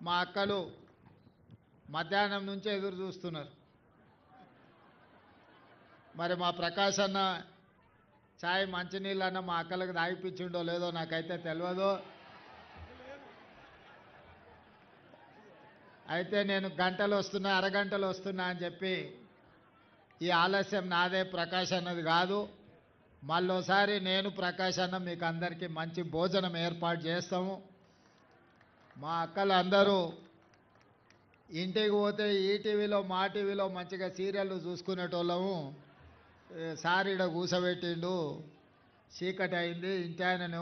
మా అక్కలు మధ్యాహ్నం నుంచే ఎదురు చూస్తున్నారు. మరి మా ప్రకాష్ అన్న చాయ్ మంచినీళ్ళన్న మా అక్కలకు తాగిపించిండో లేదో నాకైతే తెలియదు. అయితే నేను గంటలు వస్తున్నా అరగంటలు వస్తున్నా అని చెప్పి ఈ ఆలస్యం నాదే, ప్రకాష్ అన్నది కాదు. మళ్ళోసారి నేను ప్రకాష్ అన్న మీకు అందరికీ మంచి భోజనం ఏర్పాటు చేస్తాము. మా అక్కలు అందరూ ఇంటికి పోతే ఈటీవీలో మా టీవీలో మంచిగా సీరియళ్ళు చూసుకునేటోళ్ళము. సార్ ఈడ కూసబెట్టిండు, చీకటి అయింది, ఇంటి ఆయనను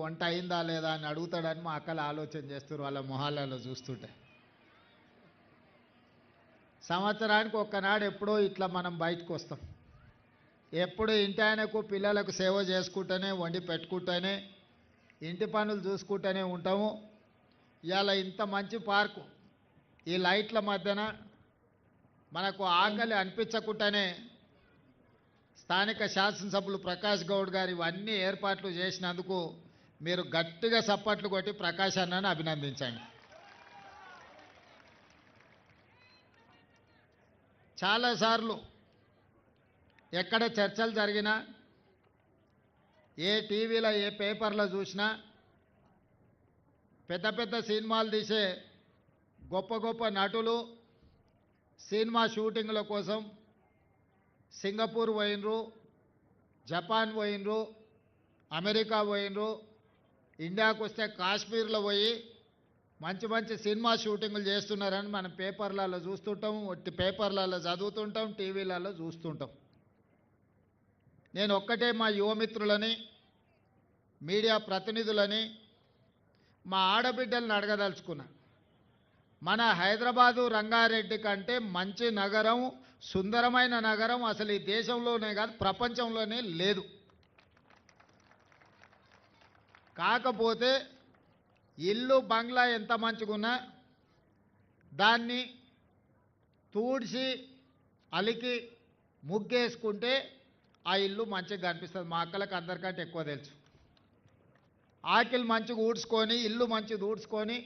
వంట అయిందా లేదా అని అడుగుతాడని మా అక్కలు ఆలోచన చేస్తారు వాళ్ళ మొహాలలో చూస్తుంటే. సంవత్సరానికి ఒక్కనాడు ఎప్పుడో ఇట్లా మనం బయటకు వస్తాం. ఎప్పుడు ఇంటి ఆయనకు పిల్లలకు సేవ చేసుకుంటూనే వండి పెట్టుకుంటూనే ఇంటి పనులు చూసుకుంటూనే ఉంటాము. ఇవాళ ఇంత మంచి పార్కు ఈ లైట్ల మధ్యన మనకు ఆకలి అనిపించకుండానే స్థానిక శాసనసభ్యులు ప్రకాష్ గౌడ్ గారు ఇవన్నీ ఏర్పాట్లు చేసినందుకు మీరు గట్టిగా చప్పట్లు కొట్టి ప్రకాష్ అన్నను అభినందించండి. చాలాసార్లు ఎక్కడ చర్చలు జరిగినా, ఏ టీవీలో ఏ పేపర్లో చూసినా పెద్ద పెద్ద సినిమాలు తీసే గొప్ప గొప్ప నటులు సినిమా షూటింగ్ల కోసం సింగపూర్ పోయినరు, జపాన్ పోయినరు, అమెరికా పోయినరు, ఇండియాకు వస్తే కాశ్మీర్లో పోయి మంచి మంచి సినిమా షూటింగ్లు చేస్తున్నారని మనం పేపర్లలో చూస్తుంటాం, పేపర్లలో చదువుతుంటాం, టీవీలలో చూస్తుంటాం. నేను ఒక్కటే మా యువమిత్రులని, మీడియా ప్రతినిధులని, మా ఆడబిడ్డలను అడగదలుచుకున్నా. మన హైదరాబాదు రంగారెడ్డి కంటే మంచి నగరం, సుందరమైన నగరం అసలు ఈ దేశంలోనే కాదు ప్రపంచంలోనే లేదు. కాకపోతే ఇల్లు బంగ్లా ఎంత మంచిగున్నా దాన్ని తూడ్చి అలికి ముగ్గేసుకుంటే ఆ ఇల్లు మంచిగా కనిపిస్తుంది. మా అక్కలకు అందరికంటే ఎక్కువ తెలుసు. ఆకిలు మంచిగా ఊడ్చుకొని ఇల్లు మంచిగా ఊడ్చుకొని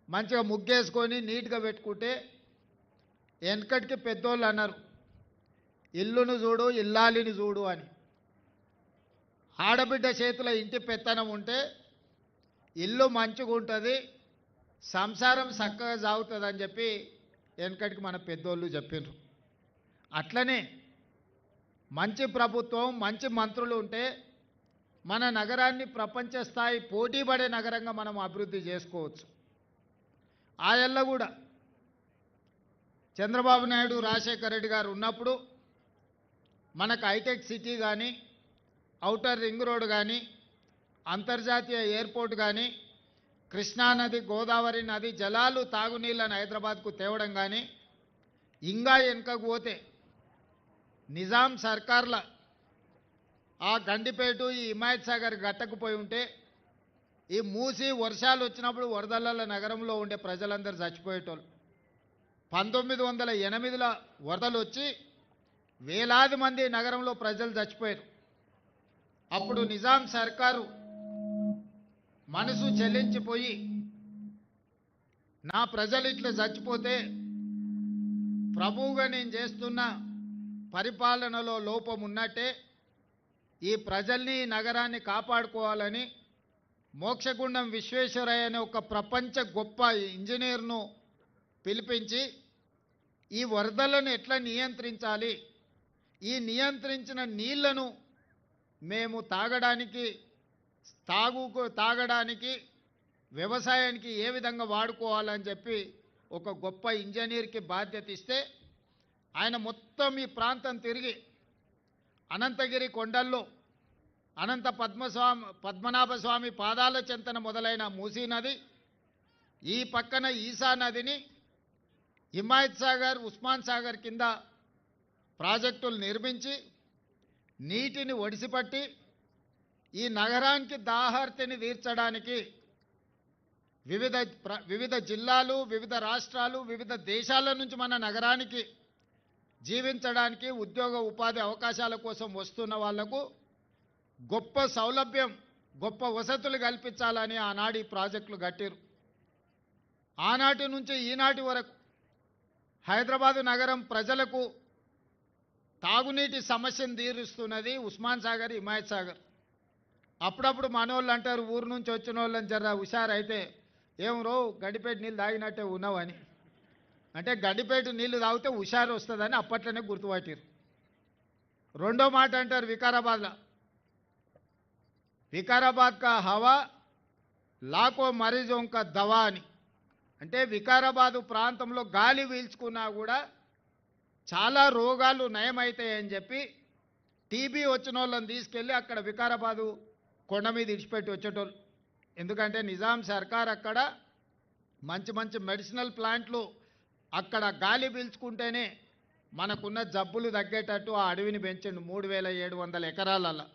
మంచిగా ముగ్గేసుకొని నీట్గా పెట్టుకుంటే, వెనకటికి పెద్దోళ్ళు అన్నారు ఇల్లును చూడు ఇల్లాలిని చూడు అని. ఆడబిడ్డ చేతిలో ఇంటి పెత్తనం ఉంటే ఇల్లు మంచిగా ఉంటుంది, సంసారం చక్కగా సాగుతుంది అని చెప్పి వెనకటికి మన పెద్దోళ్ళు చెప్పినారు. అట్లనే మంచి ప్రభుత్వం, మంచి మంత్రులు ఉంటే మన నగరాన్ని ప్రపంచ స్థాయి పోటీపడే నగరంగా మనం అభివృద్ధి చేసుకోవచ్చు. ఆయల్ల కూడా చంద్రబాబు నాయుడు, రాజశేఖర రెడ్డి గారు ఉన్నప్పుడు మనకు హైటెక్ సిటీ కానీ, ఔటర్ రింగ్ రోడ్ కానీ, అంతర్జాతీయ ఎయిర్పోర్ట్ కానీ, కృష్ణానది గోదావరి నది జలాలు తాగునీళ్ళని హైదరాబాద్కు తేవడం కానీ, ఇంకా వెనుకకు పోతే నిజాం సర్కార్ల ఆ గండిపేట ఈ హిమాయత్ సాగర్ గట్టకుపోయి ఉంటే ఈ మూసి వర్షాలు వచ్చినప్పుడు వరదల నగరంలో ఉండే ప్రజలందరూ చచ్చిపోయేటోళ్ళు. 1908లో వరదలు వచ్చి వేలాది మంది నగరంలో ప్రజలు చచ్చిపోయారు. అప్పుడు నిజాం సర్కారు మనసు చెల్లించిపోయి నా ప్రజలు ఇట్లా చచ్చిపోతే ప్రభువుగా నేను చేస్తున్న పరిపాలనలో లోపం ఉన్నట్టే, ఈ ప్రజల్ని నగరాన్ని కాపాడుకోవాలని మోక్షగుండం విశ్వేశ్వరయ్య అనే ఒక ప్రపంచ గొప్ప ఇంజనీర్ను పిలిపించి ఈ వరదలను ఎట్లా నియంత్రించాలి, ఈ నియంత్రించిన నీళ్లను మేము తాగడానికి వ్యవసాయానికి ఏ విధంగా వాడుకోవాలని చెప్పి ఒక గొప్ప ఇంజనీర్కి బాధ్యత ఇస్తే ఆయన మొత్తం ఈ ప్రాంతం తిరిగి అనంతగిరి కొండల్లో అనంత పద్మనాభ స్వామి పాదాల చెంతన మొదలైన మూసీ నది, ఈ పక్కన ఈసా నదిని హిమాయత్ సాగర్, ఉస్మాన్ సాగర్ కింద ప్రాజెక్టులు నిర్మించి నీటిని ఒడిసిపట్టి ఈ నగరానికి దాహార్తిని తీర్చడానికి వివిధ జిల్లాలు, వివిధ రాష్ట్రాలు, వివిధ దేశాల నుంచి మన నగరానికి జీవించడానికి ఉద్యోగ ఉపాధి అవకాశాల కోసం వస్తున్న వాళ్లకు గొప్ప సౌలభ్యం, గొప్ప వసతులు కల్పించాలని ఆనాడు ఈ ప్రాజెక్టులు కట్టారు. ఆనాటి నుంచి ఈనాటి వరకు హైదరాబాదు నగరం ప్రజలకు తాగునీటి సమస్యను తీరుస్తున్నది ఉస్మాన్ సాగర్, హిమాయత్ సాగర్. అప్పుడప్పుడు మనోళ్ళు అంటారు ఊరు నుంచి వచ్చిన వాళ్ళని జర హుషారైతే ఏం రో గడిపేట నీళ్ళు తాగినట్టే ఉన్నావని. అంటే గడిపేట నీళ్లు తాగితే హుషారు వస్తుందని అప్పట్లోనే గుర్తుపట్టారు. రెండో మాట అంటారు వికారాబాద్ కా హవా లాకో మరీజోం కా దవా అని. అంటే వికారాబాదు ప్రాంతంలో గాలి పీల్చుకున్నా కూడా చాలా రోగాలు నయమవుతాయని చెప్పి టీబీ వచ్చిన వాళ్ళని తీసుకెళ్ళి అక్కడ వికారాబాదు కొండ మీద ఇడిచిపెట్టి వచ్చేటోళ్ళు. ఎందుకంటే నిజాం సర్కార్ అక్కడ మంచి మంచి మెడిసినల్ ప్లాంట్లు అక్కడ గాలి పీల్చుకుంటేనే మనకున్న జబ్బులు తగ్గేటట్టు ఆ అడవిని పెంచండు 3700 ఎకరాలలో.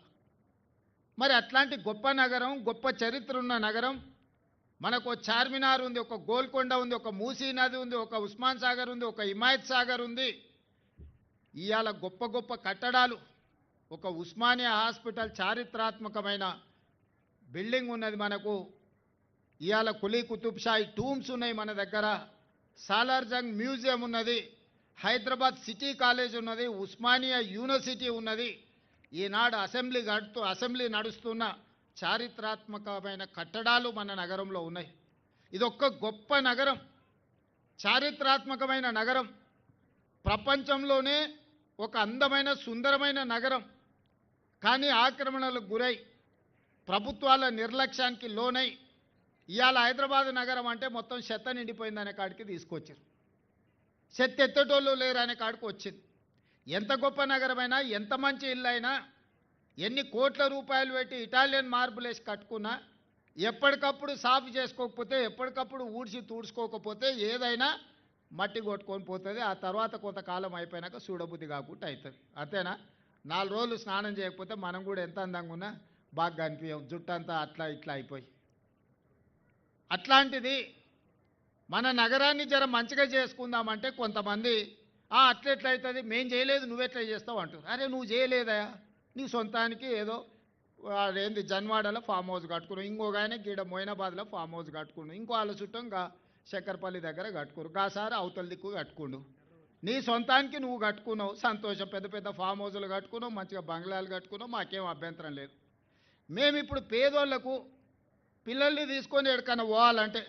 మరి అట్లాంటి గొప్ప నగరం, గొప్ప చరిత్ర ఉన్న నగరం, మనకు చార్మినార్ ఉంది, ఒక గోల్కొండ ఉంది, ఒక మూసీ నది ఉంది, ఒక ఉస్మాన్ సాగర్ ఉంది, ఒక హిమాయత్ సాగర్ ఉంది. ఇవాళ గొప్ప గొప్ప కట్టడాలు, ఒక ఉస్మానియా హాస్పిటల్ చారిత్రాత్మకమైన బిల్డింగ్ ఉన్నది మనకు. ఇవాళ కులీ కుతుబ్ షాహీ టూమ్స్ ఉన్నాయి మన దగ్గర, సాలార్జంగ్ మ్యూజియం ఉన్నది, హైదరాబాద్ సిటీ కాలేజ్ ఉన్నది, ఉస్మానియా యూనివర్సిటీ ఉన్నది. ఈనాడు అసెంబ్లీ నడుస్తున్న చారిత్రాత్మకమైన కట్టడాలు మన నగరంలో ఉన్నాయి. ఇదొక్క గొప్ప నగరం, చారిత్రాత్మకమైన నగరం, ప్రపంచంలోనే ఒక అందమైన సుందరమైన నగరం. కానీ ఆక్రమణలకు గురై ప్రభుత్వాల నిర్లక్ష్యానికి లోనై ఇవాళ హైదరాబాద్ నగరం అంటే మొత్తం చెత్త నిండిపోయిందనే కాడికి తీసుకొచ్చారు. చెత్త ఎత్తటోళ్ళు లేరు అనే కాడికి వచ్చింది. ఎంత గొప్ప నగరమైనా, ఎంత మంచి ఇల్లు అయినా, ఎన్ని కోట్ల రూపాయలు పెట్టి ఇటాలియన్ మార్బుల్ వేసి కట్టుకున్నా ఎప్పటికప్పుడు సాఫ్ చేసుకోకపోతే, ఎప్పటికప్పుడు ఊడ్చి తూడ్చుకోకపోతే ఏదైనా మట్టి కొట్టుకొని పోతుంది. ఆ తర్వాత కొంతకాలం అయిపోయినాక చూడబుద్ధి కాకుండా అవుతుంది. అంతేనా? 4 రోజులు స్నానం చేయకపోతే మనం కూడా ఎంత అందంగా ఉన్నా బాగా కనిపించాం, జుట్టంతా అట్లా ఇట్లా అయిపోయి. అట్లాంటిది మన నగరాన్ని జర మంచిగా చేసుకుందామంటే కొంతమంది అట్లెట్లయితుంది, మేం చేయలేదు నువ్వెట్లా చేస్తావు అంటారు. అరే నువ్వు చేయలేదా, నీ సొంతానికి ఏదో ఏంది జన్వాడలో ఫామ్ హౌస్ కట్టుకున్నావు, ఇంకొక ఆయన గీడ మొయినాబాద్లో ఫామ్ హౌస్ కట్టుకున్నావు, ఇంకో వాళ్ళ చుట్టం శక్కర్పల్లి దగ్గర కట్టుకోరు, గాసారి అవతల దిక్కు కట్టుకుండు. నీ సొంతానికి నువ్వు కట్టుకున్నావు, సంతోషం. పెద్ద పెద్ద ఫామ్ హౌజులు కట్టుకున్నావు, మంచిగా బంగ్లాలు కట్టుకున్నావు, మాకేం అభ్యంతరం లేదు. మేము ఇప్పుడు పేదోళ్లకు పిల్లల్ని తీసుకొని ఎక్కడికన్నా పోవాలంటే,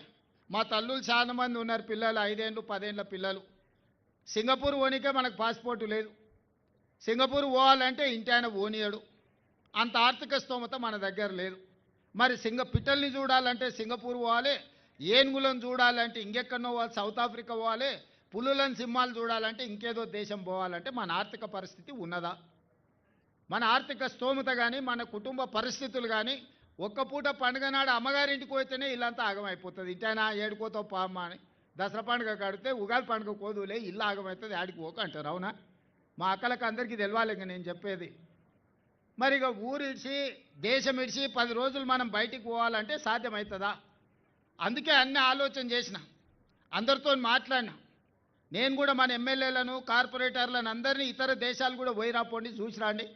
మా తల్లులు చాలా మంది ఉన్నారు, పిల్లలు 5 ఏళ్ళు 10 ఏళ్ళ పిల్లలు. సింగపూర్ పోనీకే మనకు పాస్పోర్టు లేదు. సింగపూర్ పోవాలంటే ఇంటి ఆయన పోనీయడు, అంత ఆర్థిక స్తోమత మన దగ్గర లేదు. మరి పిట్టల్ని చూడాలంటే సింగపూర్ పోవాలి, ఏనుగులను చూడాలంటే ఇంకెక్కడో పోవాలి, సౌత్ ఆఫ్రికా పోవాలి, పులులను సింహాలు చూడాలంటే ఇంకేదో దేశం పోవాలంటే మన ఆర్థిక పరిస్థితి ఉన్నదా? మన ఆర్థిక స్తోమత కానీ, మన కుటుంబ పరిస్థితులు కానీ, ఒక్క పూట పండుగ నాడు అమ్మగారింటికి పోతేనే ఇల్లంతా ఆగమైపోతుంది. ఇంటైనా ఏడుకోతావు పామ్మ అని, దసరా పండుగ కడితే ఉగాది పండుగ కోదులే ఇల్లు ఆగమవుతుంది, ఆడికి పోక అంటారు. అవునా? మా అక్కలకు అందరికీ తెలవాలి ఇంకా నేను చెప్పేది. మరి ఇక ఊరిడిచి దేశం ఇడిచి 10 రోజులు మనం బయటికి పోవాలంటే సాధ్యమవుతుందా? అందుకే అన్ని ఆలోచన చేసిన, అందరితో మాట్లాడినా. నేను కూడా మన ఎమ్మెల్యేలను, కార్పొరేటర్లను అందరినీ ఇతర దేశాలు కూడా పోయి రాపోండి, చూసి రండి.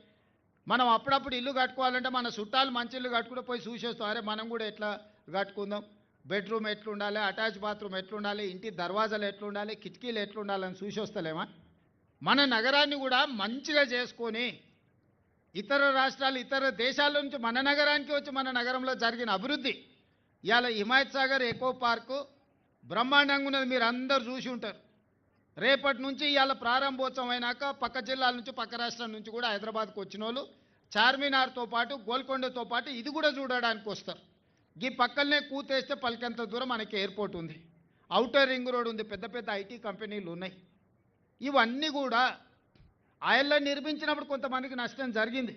మనం అప్పుడప్పుడు ఇల్లు కట్టుకోవాలంటే మన చుట్టాలు మంచి ఇల్లు కట్టుకుంటే పోయి చూసేస్తాం. అరే మనం కూడా ఎట్లా కట్టుకుందాం, బెడ్రూమ్ ఎట్లుండాలి, అటాచ్ బాత్రూమ్ ఎట్లుండాలి, ఇంటి దర్వాజాలు ఎట్లుండాలి, కిటికీలు ఎట్లుండాలని చూసి వస్తలేమా? మన నగరాన్ని కూడా మంచిగా చేసుకొని ఇతర రాష్ట్రాలు, ఇతర దేశాల నుంచి మన నగరానికి వచ్చి మన నగరంలో జరిగిన అభివృద్ధి. ఇవాళ హిమాయత్ సాగర్ ఎకో పార్కు బ్రహ్మాండంగా ఉన్నది, మీరు అందరు చూసి ఉంటారు. రేపటి నుంచి ఇవాళ ప్రారంభోత్సవం అయినాక పక్క జిల్లాల నుంచి, పక్క రాష్ట్రం నుంచి కూడా హైదరాబాద్కు వచ్చిన వాళ్ళు చార్మినార్తో పాటు, గోల్కొండతో పాటు ఇది కూడా చూడడానికి వస్తారు. ఈ పక్కనే కూతేస్తే పలికెంత దూరం మనకి ఎయిర్పోర్ట్ ఉంది, ఔటర్ రింగ్ రోడ్ ఉంది, పెద్ద పెద్ద ఐటీ కంపెనీలు ఉన్నాయి. ఇవన్నీ కూడా ఆయల్లో నిర్మించినప్పుడు కొంతమందికి నష్టం జరిగింది.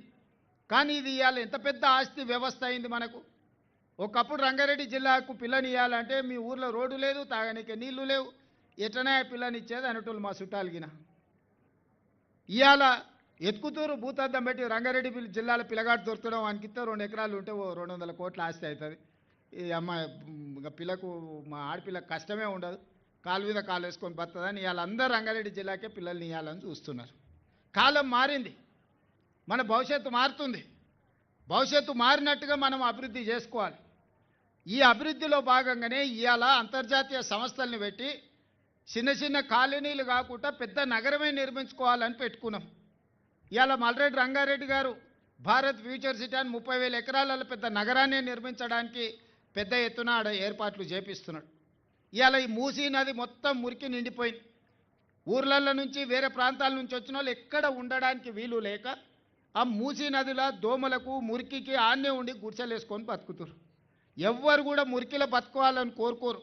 కానీ ఇది ఇవాళ ఎంత పెద్ద ఆస్తి వ్యవస్థ అయింది మనకు. ఒకప్పుడు రంగారెడ్డి జిల్లాకు పిల్లని ఇవ్వాలంటే మీ ఊర్లో రోడ్డు లేదు, తాగనీకే నీళ్లు లేవు, ఎట్లనే పిల్లని ఇచ్చేది అనేటోళ్ళు మా చుట్టాలకిన. ఇవాళ ఎత్తుకుతూరు భూతద్దం పెట్టి రంగారెడ్డి జిల్లాలో పిల్లగాడు దొరుకుతడం, వానికిస్తే 2 ఎకరాలు ఉంటే 200 కోట్ల ఆస్తి అవుతుంది. ఈ అమ్మాయి పిల్లకు, మా ఆడపిల్లకు కష్టమే ఉండదు, కాలు మీద కాలు వేసుకొని బతుందని ఇవాళ అందరూ రంగారెడ్డి జిల్లాకే పిల్లల్ని ఇవ్వాలని చూస్తున్నారు. కాలం మారింది, మన భవిష్యత్తు మారుతుంది. భవిష్యత్తు మారినట్టుగా మనం అభివృద్ధి చేసుకోవాలి. ఈ అభివృద్ధిలో భాగంగానే ఇవాళ అంతర్జాతీయ సంస్థల్ని పెట్టి చిన్న చిన్న కాలనీలు కాకుండా పెద్ద నగరమే నిర్మించుకోవాలని పెట్టుకున్నాం. ఇవాళ మల్రెడ్డి రంగారెడ్డి గారు భారత్ ఫ్యూచర్ సిటీ అని 30,000 ఎకరాల పెద్ద నగరాన్ని నిర్మించడానికి పెద్ద ఎత్తున ఆడ ఏర్పాట్లు చేపిస్తున్నాడు. ఇవాళ ఈ మూసీ నది మొత్తం మురికి నిండిపోయింది. ఊర్లల్లో నుంచి వేరే ప్రాంతాల నుంచి వచ్చిన వాళ్ళు ఎక్కడ ఉండడానికి వీలు లేక ఆ మూసీ నదిలో దోమలకు మురికికి ఆన్నే ఉండి గుడిసెలేసుకొని బతుకుతారు. ఎవ్వరు కూడా మురికిలో బతుకోవాలని కోరుకోరు.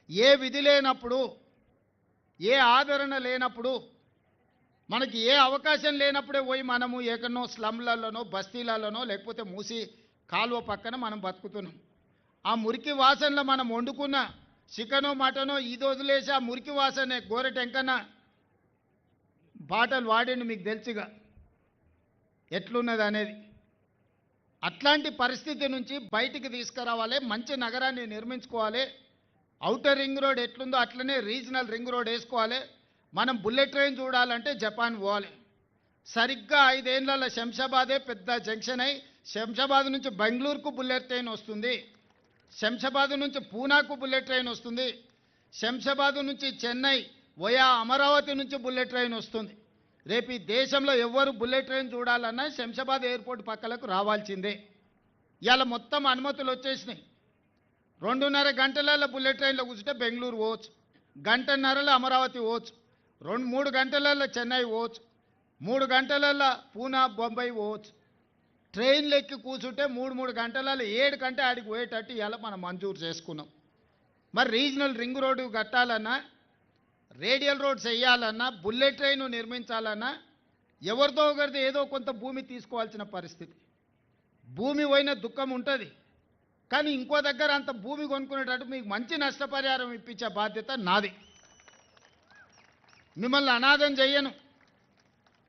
ఏ విధి లేనప్పుడు, ఏ ఆదరణ లేనప్పుడు, మనకి ఏ అవకాశం లేనప్పుడే పోయి మనము ఎక్కడనో స్లమ్లలోనో బస్తీలలోనో లేకపోతే మూసి కాలువ పక్కన మనం బతుకుతున్నాం. ఆ మురికి వాసనలో మనం వండుకున్న చికెనో మటనో ఇది వదిలేసి ఆ మురికి వాసనే గోరెటెంకన బాటలు వాడిండి మీకు తెలుసుగా ఎట్లున్నది అనేది. అట్లాంటి పరిస్థితి నుంచి బయటికి తీసుకురావాలి, మంచి నగరాన్ని నిర్మించుకోవాలి. ఔటర్ రింగ్ రోడ్ ఎట్లుందో అట్లనే రీజనల్ రింగ్ రోడ్ వేసుకోవాలి. మనం బుల్లెట్ ట్రైన్ చూడాలంటే జపాన్ పోవాలి. సరిగ్గా 5 ఏళ్లలో శంషాబాదే పెద్ద జంక్షన్ అయి శంషాబాద్ నుంచి బెంగళూరుకు బుల్లెట్ ట్రైన్ వస్తుంది, శంషాబాద్ నుంచి పూనాకు బుల్లెట్ ట్రైన్ వస్తుంది, శంషాబాద్ నుంచి చెన్నై వయా అమరావతి నుంచి బుల్లెట్ ట్రైన్ వస్తుంది. రేపు ఈ దేశంలో ఎవరు బుల్లెట్ ట్రైన్ చూడాలన్నా శంషాబాద్ ఎయిర్పోర్ట్ పక్కలకు రావాల్సిందే. ఇవాళ మొత్తం అనుమతులు వచ్చేసినాయి. 2.5 గంటలలో బుల్లెట్ ట్రైన్లో కూర్చుంటే బెంగళూరు పోవచ్చు, 1.5 గంటలో అమరావతి పోవచ్చు, 2-3 గంటలలో చెన్నై పోవచ్చు, 3 గంటలలో పూనా బొంబాయి పోవచ్చు. ట్రైన్లు ఎక్కి కూర్చుంటే 3 గంటలలో 7 గంట ఆడికి పోయేటట్టు ఇవాళ మనం మంజూరు చేసుకున్నాం. మరి రీజనల్ రింగ్ రోడ్డు కట్టాలన్నా, రేడియల్ రోడ్స్ వేయాలన్నా, బుల్లెట్ ట్రైన్ నిర్మించాలన్నా ఎవరిదో ఒకరిది ఏదో కొంత భూమి తీసుకోవాల్సిన పరిస్థితి. భూమి పోయిన దుఃఖం ఉంటుంది, కానీ ఇంకో దగ్గర అంత భూమి కొనుక్కునేటట్టు మీకు మంచి నష్టపరిహారం ఇప్పించే బాధ్యత నాది. మిమ్మల్ని అనాథం చెయ్యను.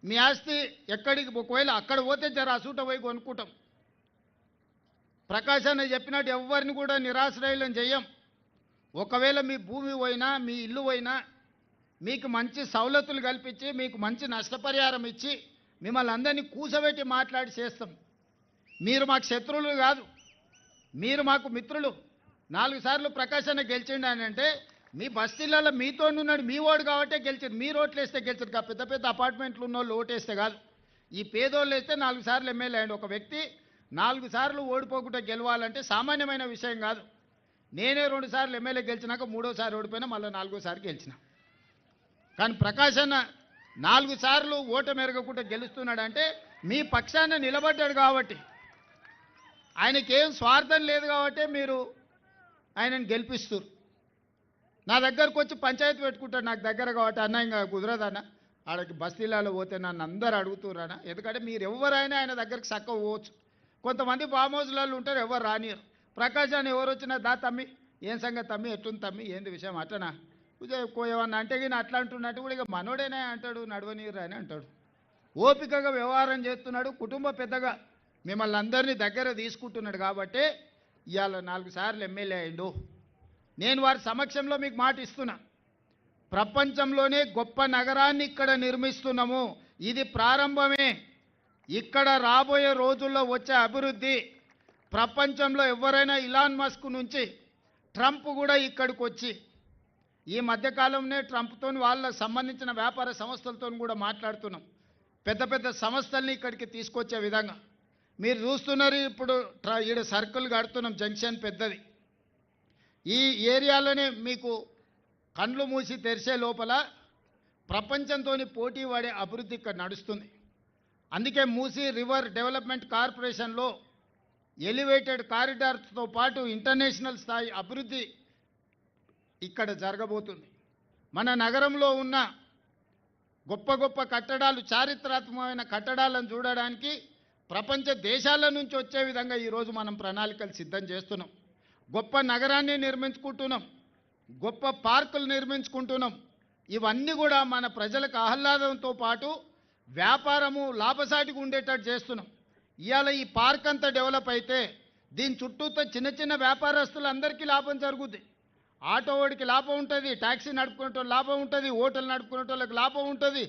మీ ఆస్తి ఎక్కడికి ఒకవేళ అక్కడ పోతే జర అసూట పోయి కొనుక్కుంటాం. ప్రకాష్ అన్న చెప్పినట్టు ఎవరిని కూడా నిరాశ్రయులను చెయ్యం. ఒకవేళ మీ భూమి పోయినా, మీ ఇల్లు పోయినా మీకు మంచి సౌలతులు కల్పించి మీకు మంచి నష్టపరిహారం ఇచ్చి మిమ్మల్ని అందరినీ కూసబెట్టి మాట్లాడి చేస్తాం. మీరు మాకు శత్రువులు కాదు, మీరు మాకు మిత్రులు. 4 సార్లు ప్రకాష్ అన్న గెలిచిండు అని అంటే మీ బస్తీలలో మీతో ఉన్నాడు, మీ ఓడు కాబట్టే గెలిచారు. మీరు ఓట్లు వేస్తే గెలిచారు, పెద్ద పెద్ద అపార్ట్మెంట్లు ఉన్న వాళ్ళు ఓటేస్తే కాదు. ఈ పేదోళ్ళు వేస్తే 4 సార్లు ఎమ్మెల్యే అయ్యండి. ఒక వ్యక్తి 4 సార్లు ఓడిపోకుండా గెలవాలంటే సామాన్యమైన విషయం కాదు. నేనే 2 సార్లు ఎమ్మెల్యే గెలిచినాక 3వసారి ఓడిపోయినా, మళ్ళీ 4వసారి గెలిచిన. కానీ ప్రకాష్ అన్న 4 సార్లు ఓటమి ఎరగకుండా గెలుస్తున్నాడంటే మీ పక్షాన నిలబడ్డాడు కాబట్టి, ఆయనకేం స్వార్థం లేదు కాబట్టి మీరు ఆయనను గెలిపిస్తారు. నా దగ్గరకు వచ్చి పంచాయతీ పెట్టుకుంటాడు నాకు దగ్గర కాబట్టి, అన్న ఇంకా కుదరదన్న ఆడకి బస్తీలలో పోతే నన్ను అందరు అడుగుతుర్రన్న. ఎందుకంటే మీరు ఎవరైనా ఆయన దగ్గరికి చక్కగా పోవచ్చు. కొంతమంది ఫామ్ హౌస్లలో ఉంటారు, ఎవరు రానియరు. ప్రకాష్ అని ఎవరు వచ్చినా దా తమ్మి ఏం సంగతి తమ్మి ఎట్లుంది తమ్మి ఏంది విషయం అట్లనా ఏమన్నా అంటే కానీ అట్లా అంటున్నట్టు కూడా ఇక మనోడేనే అంటాడు, నడవనీరు అని అంటాడు. ఓపికగా వ్యవహారం చేస్తున్నాడు, కుటుంబ పెద్దగా మిమ్మల్ని అందరినీ దగ్గర తీసుకుంటున్నాడు కాబట్టి ఇవాళ 4 సార్లు ఎమ్మెల్యే అయ్యిండు. నేను వారి సమక్షంలో మీకు మాట ఇస్తున్నా, ప్రపంచంలోనే గొప్ప నగరాన్ని ఇక్కడ నిర్మిస్తున్నాము. ఇది ప్రారంభమే. ఇక్కడ రాబోయే రోజుల్లో వచ్చే అభివృద్ధి ప్రపంచంలో ఎవరైనా ఇలాన్ మస్క్ నుంచి ట్రంప్ కూడా ఇక్కడికి వచ్చి, ఈ మధ్యకాలంలో ట్రంప్తో వాళ్ళకు సంబంధించిన వ్యాపార సంస్థలతో కూడా మాట్లాడుతున్నాం. పెద్ద పెద్ద సంస్థల్ని ఇక్కడికి తీసుకొచ్చే విధంగా మీరు చూస్తున్నారు. ఇప్పుడు ఈడ సర్కిల్ కడుతున్నాం, జంక్షన్ పెద్దది. ఈ ఏరియాలోనే మీకు కండ్లు మూసి తెరిచే లోపల ప్రపంచంతో పోటీ పడే అభివృద్ధి ఇక్కడ నడుస్తుంది. అందుకే మూసీ రివర్ డెవలప్మెంట్ కార్పొరేషన్లో ఎలివేటెడ్ కారిడార్స్తో పాటు ఇంటర్నేషనల్ స్థాయి అభివృద్ధి ఇక్కడ జరగబోతుంది. మన నగరంలో ఉన్న గొప్ప గొప్ప కట్టడాలు, చారిత్రాత్మకమైన కట్టడాలను చూడడానికి ప్రపంచ దేశాల నుంచి వచ్చే విధంగా ఈరోజు మనం ప్రణాళికలు సిద్ధం చేస్తున్నాం. గొప్ప నగరాన్ని నిర్మించుకుంటున్నాం, గొప్ప పార్కులు నిర్మించుకుంటున్నాం. ఇవన్నీ కూడా మన ప్రజలకు ఆహ్లాదంతో పాటు వ్యాపారము లాభసాటిగా ఉండేటట్టు చేస్తున్నాం. ఇవాళ ఈ పార్క్ అంతా డెవలప్ అయితే దీని చుట్టూతో చిన్న చిన్న వ్యాపారస్తులందరికీ లాభం జరుగుద్ది. ఆటో వాడికి లాభం ఉంటుంది, ట్యాక్సీ నడుపుకునే లాభం ఉంటుంది, హోటల్ నడుపుకునే వాళ్ళకి లాభం ఉంటుంది,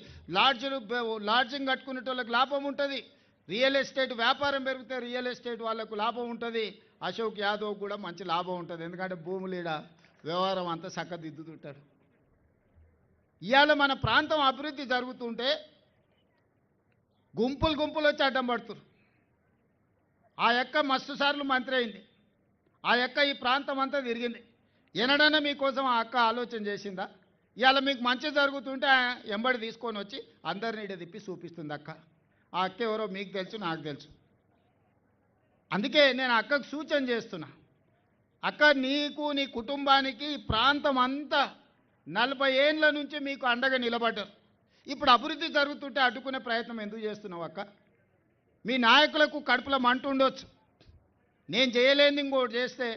లాడ్జింగ్ కట్టుకునే వాళ్ళకి లాభం ఉంటుంది. రియల్ ఎస్టేట్ వ్యాపారం పెరిగితే రియల్ ఎస్టేట్ వాళ్ళకు లాభం ఉంటుంది, అశోక్ యాదవ్ కూడా మంచి లాభం ఉంటుంది. ఎందుకంటే భూములీడ వ్యవహారం అంతా చక్కదిద్దుతుంటాడు. ఇవాళ మన ప్రాంతం అభివృద్ధి జరుగుతుంటే గుంపులు గుంపులు వచ్చి అడ్డం పడుతున్నారు. ఆ యొక్క మస్తు సార్లు మంత్రి అయింది, ఆ యొక్క ఈ ప్రాంతం అంతా తిరిగింది. ఎనడన్నా మీకోసం ఆ అక్క ఆలోచన చేసిందా? ఇవాళ మీకు మంచి జరుగుతుంటే ఎంబడి తీసుకొని వచ్చి అందరిని ఇడ తిప్పి చూపిస్తుంది అక్క. ఆ అక్క ఎవరో మీకు తెలుసు, నాకు తెలుసు. అందుకే నేను అక్కకు సూచన చేస్తున్నా, అక్క నీకు నీ కుటుంబానికి ఈ ప్రాంతం అంతా 40 ఏండ్ల నుంచి మీకు అండగా నిలబడ్డారు. ఇప్పుడు అభివృద్ధి జరుగుతుంటే అడ్డుకునే ప్రయత్నం ఎందుకు చేస్తున్నావు అక్క? మీ నాయకులకు కడుపులో మంట ఉండొచ్చు, నేను చేయలేని ఇంకోటి చేస్తే.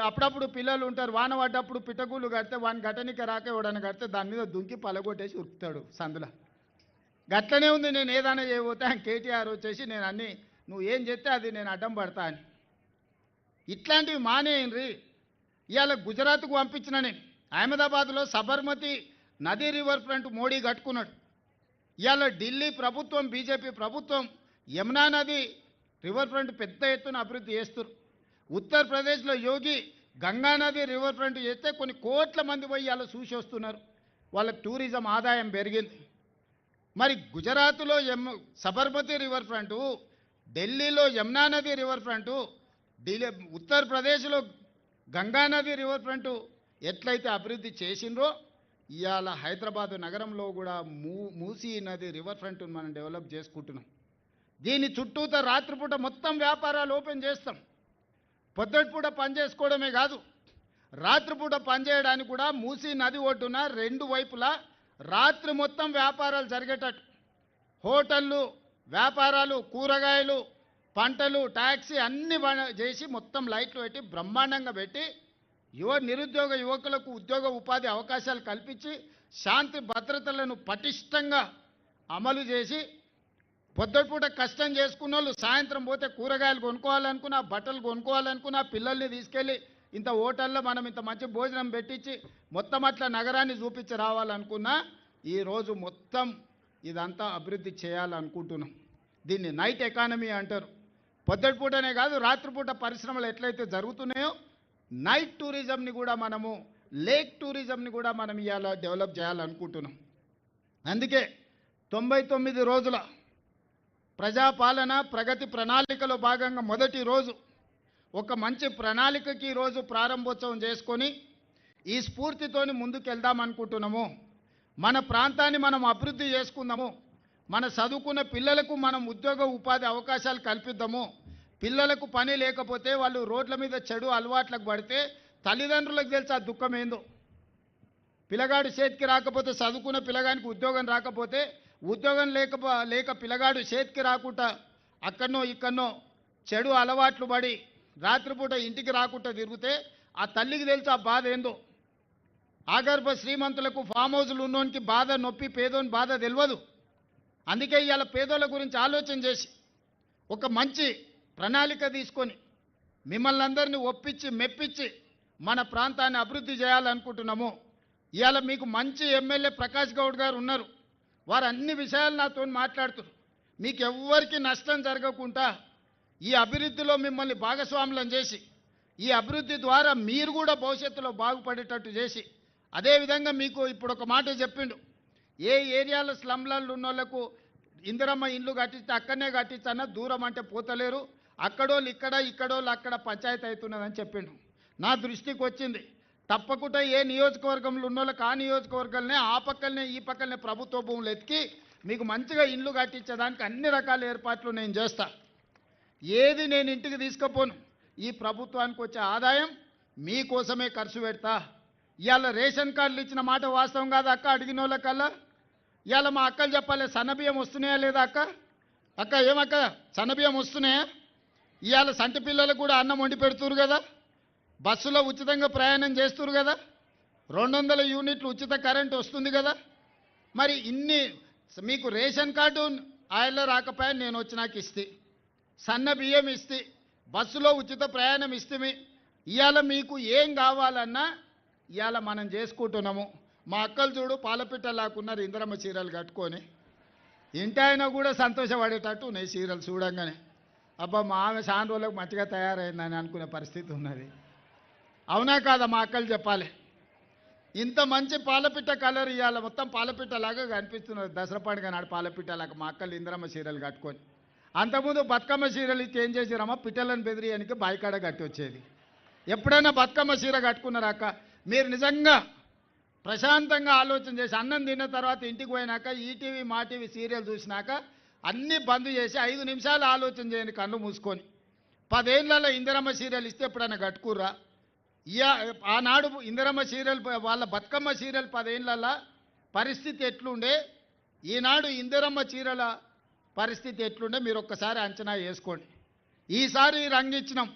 అప్పుడప్పుడు పిల్లలు ఉంటారు, వాన పడ్డప్పుడు పిట్టగూళ్ళు కడితే వాని గట్టనికి రాక ఎవడని కడితే దాని మీద దుంకి పలగొట్టేసి ఉరుకుతాడు సందులో. గట్లనే ఉంది, నేను ఏదైనా చేయబోతే ఆయన కేటీఆర్ వచ్చేసి నేను అన్నీ నువ్వు ఏం చెప్తే అది నేను అడ్డం పడతా అని. ఇట్లాంటివి మానేయండి. ఇవాళ గుజరాత్కు పంపించిన నేను అహ్మదాబాద్లో సబర్మతి నదీ రివర్ ఫ్రంట్ మోడీ కట్టుకున్నాడు. ఇవాళ ఢిల్లీ ప్రభుత్వం బీజేపీ ప్రభుత్వం యమునా నది రివర్ ఫ్రంట్ పెద్ద ఎత్తున అభివృద్ధి చేస్తారు. ఉత్తరప్రదేశ్లో యోగి గంగా నది రివర్ ఫ్రంట్ చేస్తే కొన్ని కోట్ల మంది పోయి ఇవాళ చూసి వస్తున్నారు, వాళ్ళకి టూరిజం ఆదాయం పెరిగింది. మరి గుజరాత్లో సబర్మతి రివర్ ఫ్రంటు, ఢిల్లీలో యమునా నది రివర్ ఫ్రంటు, ఉత్తరప్రదేశ్లో గంగా నది రివర్ ఫ్రంటు ఎట్లయితే అభివృద్ధి చేసిండ్రో ఇవాళ హైదరాబాదు నగరంలో కూడా మూసీ నది రివర్ ఫ్రంట్ను మనం డెవలప్ చేసుకుంటున్నాం. దీని చుట్టూతో రాత్రిపూట మొత్తం వ్యాపారాలు ఓపెన్ చేస్తాం. పొద్దుటిపూట పని చేసుకోవడమే కాదు, రాత్రిపూట పనిచేయడానికి కూడా మూసీ నది ఒడ్డున 2 వైపులా రాత్రి మొత్తం వ్యాపారాలు జరిగేటట్టు హోటళ్ళు, వ్యాపారాలు, కూరగాయలు, పంటలు, ట్యాక్సీ అన్ని చేసి మొత్తం లైట్లు పెట్టి బ్రహ్మాండంగా పెట్టి నిరుద్యోగ యువకులకు ఉద్యోగ ఉపాధి అవకాశాలు కల్పించి శాంతి భద్రతలను పటిష్టంగా అమలు చేసి పొద్దుపూట కష్టం చేసుకున్న వాళ్ళు సాయంత్రం పోతే కూరగాయలు కొనుక్కోవాలనుకున్నా, బట్టలు కొనుక్కోవాలనుకున్నా, పిల్లల్ని తీసుకెళ్ళి ఇంత హోటల్లో మనం ఇంత మంచి భోజనం పెట్టించి మొత్తం అట్లా నగరాన్ని చూపించి రావాలనుకున్నా ఈరోజు మొత్తం ఇదంతా అభివృద్ధి చేయాలనుకుంటున్నాం. దీన్ని నైట్ ఎకానమీ అంటారు. పొద్దుపూటనే కాదు రాత్రిపూట పరిశ్రమలు ఎట్లయితే జరుగుతున్నాయో నైట్ టూరిజంని కూడా మనము, లేక్ టూరిజంని కూడా మనం ఇవాళ డెవలప్ చేయాలనుకుంటున్నాం. అందుకే 99 రోజుల ప్రజాపాలన ప్రగతి ప్రణాళికలో భాగంగా మొదటి రోజు ఒక మంచి ప్రణాళికకి ఈరోజు ప్రారంభోత్సవం చేసుకొని ఈ స్ఫూర్తితోని ముందుకు వెళ్దామనుకుంటున్నాము. మన ప్రాంతాన్ని మనం అభివృద్ధి చేసుకుందాము, మన చదువుకున్న పిల్లలకు మనం ఉద్యోగ ఉపాధి అవకాశాలు కల్పిద్దాము. పిల్లలకు పని లేకపోతే వాళ్ళు రోడ్ల మీద చెడు అలవాట్లకు పడితే తల్లిదండ్రులకు తెలిసి ఆ దుఃఖం ఏందో. పిల్లగాడు చేతికి రాకపోతే, చదువుకున్న పిల్లగానికి ఉద్యోగం రాకపోతే, ఉద్యోగం లేక పిల్లగాడు చేతికి రాకుండా అక్కడనో ఇక్కడనో చెడు అలవాట్లు పడి రాత్రిపూట ఇంటికి రాకుండా తిరిగితే ఆ తల్లికి తెలిసి ఆ బాధ ఏందో. ఆగర్భ శ్రీమంతులకు ఫామ్ హౌజులు ఉన్నోనికి బాధ, నొప్పి, పేదోని బాధ తెలియదు. అందుకే ఇవాళ పేదోళ్ళ గురించి ఆలోచన చేసి ఒక మంచి ప్రణాళిక తీసుకొని మిమ్మల్ని అందరినీ ఒప్పించి మెప్పించి మన ప్రాంతాన్ని అభివృద్ధి చేయాలనుకుంటున్నాము. ఇవాళ మీకు మంచి ఎమ్మెల్యే ప్రకాష్ గౌడ్ గారు ఉన్నారు, వారు అన్ని విషయాలు నాతో మాట్లాడుతారు. మీకు ఎవ్వరికి నష్టం జరగకుండా ఈ అభివృద్ధిలో మిమ్మల్ని భాగస్వాములను చేసి ఈ అభివృద్ధి ద్వారా మీరు కూడా భవిష్యత్తులో బాగుపడేటట్టు చేసి, అదేవిధంగా మీకు ఇప్పుడు ఒక మాట చెప్పిండు, ఏ ఏరియాలో స్లమ్లలో ఉన్న వాళ్ళకు ఇందిరమ్మ ఇండ్లు కట్టిస్తే అక్కడనే కట్టించన్నా, దూరం అంటే పోతలేరు, అక్కడోళ్ళు ఇక్కడ, ఇక్కడోళ్ళు అక్కడ పంచాయతీ అవుతున్నదని చెప్పిండు. నా దృష్టికి వచ్చింది, తప్పకుండా ఏ నియోజకవర్గంలో ఉన్న వాళ్ళకి ఆ నియోజకవర్గాలనే, ఆ పక్కనే ఈ పక్కనే ప్రభుత్వ భూములు ఎత్తికి మీకు మంచిగా ఇండ్లు కట్టించడానికి అన్ని రకాల ఏర్పాట్లు నేను చేస్తా. ఏది నేను ఇంటికి తీసుకుపోను, ఈ ప్రభుత్వానికి వచ్చే ఆదాయం మీకోసమే ఖర్చు పెడతా. ఇవాళ రేషన్ కార్డులు ఇచ్చిన మాట వాస్తవం కాదు అక్క, అడిగిన వాళ్ళకల్లా. ఇవాళ మా అక్కలు చెప్పాలి, సన్నబియ్యం వస్తున్నాయా లేదా అక్క? అక్క ఏమక్క సన్నబియ్యం వస్తున్నాయా? ఇవాళ సంటి పిల్లలకు కూడా అన్నం వండి పెడుతురు కదా, బస్సులో ఉచితంగా ప్రయాణం చేస్తురు కదా, 200 యూనిట్లు ఉచిత కరెంటు వస్తుంది కదా. మరి ఇన్ని మీకు రేషన్ కార్డు ఆయల్లో రాకపోయా, నేను వచ్చినాక ఇస్తే, సన్న బియ్యం ఇస్తే, బస్సులో ఉచిత ప్రయాణం ఇస్తే, ఇవాళ మీకు ఏం కావాలన్నా ఇవాళ మనం చేసుకుంటున్నాము. మా అక్కలు చూడు పాలపిట్ట లాక్కున్నారు ఇందిరమ్మ చీరలు కట్టుకొని. ఇంటి ఆయన కూడా సంతోషపడేటట్టు ఉన్నాయి సీరియల్ చూడంగానే. అబ్బా మా ఆమె చాలా రోజులకు మంచిగా తయారైందని అనుకునే పరిస్థితి ఉన్నది. అవునా కాదా మా అక్కలు చెప్పాలి. ఇంత మంచి పాలపిట్ట కలర్ ఇవాళ మొత్తం పాలపిట్టలాగా కనిపిస్తున్నది. దసరా పండుగ నాడు పాలపిట్టలాగా మా అక్కలు ఇంద్రమ్మ చీరలు కట్టుకొని. అంతకుముందు బతుకమ్మ చీరలు ఇచ్చి ఏం చేసిరమ్మా, పిట్టలను బెదిరియడానికి బాయికాడ కట్టి వచ్చేది. ఎప్పుడైనా బతుకమ్మ చీర కట్టుకున్నారాక? మీరు నిజంగా ప్రశాంతంగా ఆలోచన చేసి అన్నం తిన్న తర్వాత ఇంటికి పోయినాక ఈటీవీ మా టీవీ సీరియల్ చూసినాక అన్నీ బంద్ చేసి 5 నిమిషాలు ఆలోచన చేయండి కళ్ళు మూసుకొని. 10 ఏళ్ళలో ఇందిరమ్మ సీరియల్ ఇస్తే ఎప్పుడైనా కట్టుకుర్రా? ఆనాడు ఇందిరమ్మ సీరియల్ వాళ్ళ బతుకమ్మ సీరియల్ 10 ఏళ్ళలో పరిస్థితి ఎట్లుండే, ఈనాడు ఇందిరమ్మ చీరల పరిస్థితి ఎట్లుండే మీరు ఒక్కసారి అంచనా వేసుకోండి. ఈసారి రంగు ఇచ్చినాం,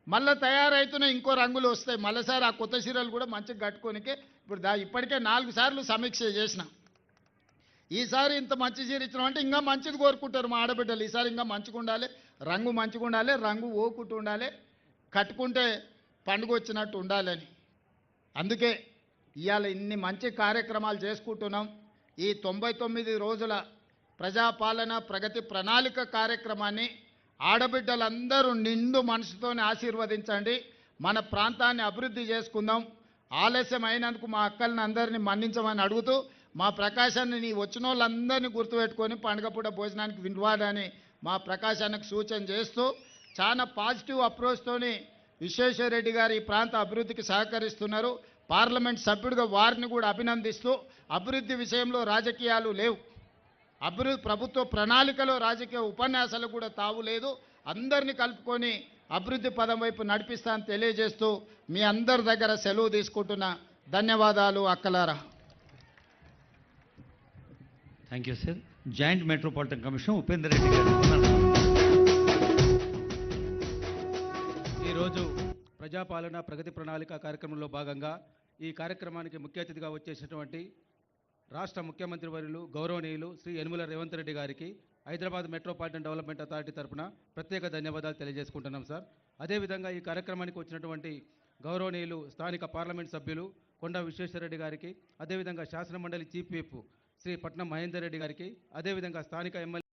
మళ్ళీ తయారైతున్న ఇంకో రంగులు వస్తాయి. మళ్ళీసారి ఆ కొత్త చీరలు కూడా మంచిగా కట్టుకోనికే ఇప్పుడు ఇప్పటికే 4 సార్లు సమీక్ష చేసిన. ఈసారి ఇంత మంచి చీర ఇచ్చినాం అంటే ఇంకా మంచిది కోరుకుంటారు మా ఆడబిడ్డలు. ఈసారి ఇంకా మంచిగా ఉండాలి, రంగు మంచిగా ఉండాలి, రంగు ఓకుంటూ ఉండాలి, కట్టుకుంటే పండుగ వచ్చినట్టు ఉండాలని. అందుకే ఇవాళ ఇన్ని మంచి కార్యక్రమాలు చేసుకుంటున్నాం. ఈ 99 రోజుల ప్రజాపాలన ప్రగతి ప్రణాళిక కార్యక్రమాన్ని ఆడబిడ్డలందరూ నిండు మనసుతోనే ఆశీర్వదించండి. మన ప్రాంతాన్ని అభివృద్ధి చేసుకుందాం. ఆలస్యం అయినందుకు మా అక్కల్ని అందరినీ మన్నించమని అడుగుతూ, మా ప్రకాశాన్ని నీ వచ్చిన వాళ్ళందరినీ గుర్తుపెట్టుకొని పండుగ పూట భోజనానికి విలువాడని మా ప్రకాశానికి సూచన చేస్తూ, చాలా పాజిటివ్ అప్రోచ్తోని విశ్వేశ్వరరెడ్డి గారు ఈ ప్రాంత అభివృద్ధికి సహకరిస్తున్నారు. పార్లమెంట్ సభ్యుడిగా వారిని కూడా అభినందిస్తూ, అభివృద్ధి విషయంలో రాజకీయాలు లేవు, ప్రభుత్వ ప్రణాళికలో రాజకీయ ఉపన్యాసాలకు కూడా తావు లేదు. అందరినీ కలుపుకొని అభివృద్ధి పదం వైపు నడిపిస్తానని తెలియజేస్తూ మీ అందరి దగ్గర సెలవు తీసుకుంటున్నా. ధన్యవాదాలు అక్కలారా. Thank you sir. Joint metropolitan commission Upender Reddy గారు. ఈరోజు ప్రజాపాలన ప్రగతి ప్రణాళిక కార్యక్రమంలో భాగంగా ఈ కార్యక్రమానికి ముఖ్య అతిథిగా వచ్చేసినటువంటి రాష్ట్ర ముఖ్యమంత్రి వర్యులు గౌరవనీయులు శ్రీ యనుమల రేవంత్ రెడ్డి గారికి హైదరాబాద్ మెట్రోపాలిటన్ డెవలప్మెంట్ అథారిటీ తరఫున ప్రత్యేక ధన్యవాదాలు తెలియజేసుకుంటున్నాం సార్. అదేవిధంగా ఈ కార్యక్రమానికి వచ్చినటువంటి గౌరవనీయులు స్థానిక పార్లమెంట్ సభ్యులు కొండ విశ్వేశ్వరరెడ్డి గారికి, అదేవిధంగా శాసనమండలి చీఫ్ విప్ శ్రీ పట్నం మహేందర్ రెడ్డి గారికి, అదేవిధంగా స్థానిక ఎమ్మెల్యే